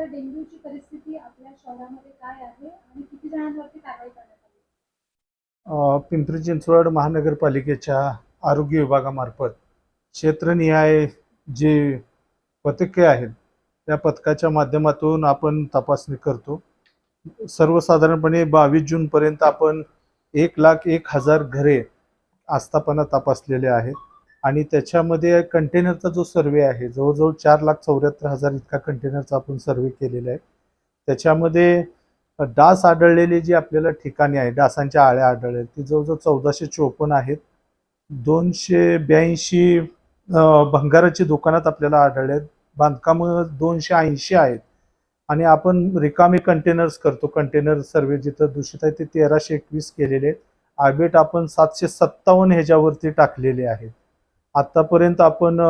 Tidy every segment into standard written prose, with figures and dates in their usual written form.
सध्या डेंग्यूची परिस्थिती आपल्या शहरामध्ये काय आहे आणि किती जणांवरती कारवाई करण्यात आली? पिंपरी चिंचवड महानगरपालिकेच्या आरोग्य विभागामार्फत क्षेत्रनिहाय जे पथके आहेत त्या पथकाच्या माध्यमातून आपण तपासणी करतो। सर्वसाधारणपणे 22 जूनपर्यंत आपण 1,01,000 घरे आस्थापना तपासलेले आहेत आणि त्याच्यामध्ये कंटेनरचा जो सर्वे आहे जवळजवळ 4,74,000 इतका कंटेनरचा आपण सर्वे केलेला आहे। त्याच्यामध्ये डास आढळलेले जी आपल्याला ठिकाणी आहे, डासांच्या आळ्या आढळल्या ती जवळजवळ 1454 आहेत। 282 भंगाराची दुकानात आपल्याला आढळले आहेत। बांधकाम 280 आहेत आणि आपण रिकामे कंटेनर्स करतो। कंटेनर सर्वे जिथं दूषित आहे ते 1321 केलेले आहेत। आयबेट आपण 757 ह्याच्यावरती टाकलेले आहेत। आतापर्यंत आपण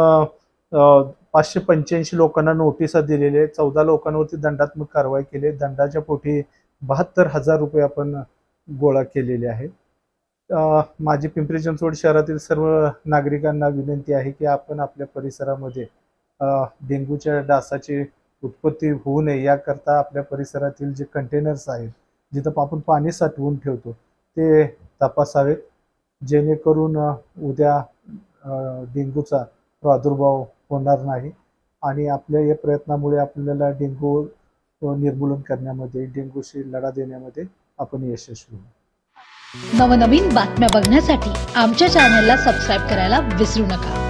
585 लोकांना नोटिसा दिलेल्या आहेत। 14 लोकांवरती दंडात्मक कारवाई केली आहे। दंडाच्या पोटी 72,000 रुपये आपण गोळा केलेले आहेत। माझी पिंपरी चिंचवड शहरातील सर्व नागरिकांना विनंती आहे की आपण आपल्या परिसरामध्ये डेंग्यूच्या डासाची उत्पत्ती होऊ नये याकरता आपल्या परिसरातील जे कंटेनर्स आहेत जिथं आपण पाणी साठवून ठेवतो ते तपासावेत, जेणेकरून उद्या डेंग्यूचा प्रादुर्भाव होणार नाही आणि आपल्या या प्रयत्नामुळे आपल्याला डेंग्यू निर्मूलन करण्यामध्ये, डेंग्यूशी लढा देण्यामध्ये आपण यशस्वी होऊ। नवनवीन बातम्या बघण्यासाठी आमच्या चॅनलला सबस्क्राईब करायला विसरू नका।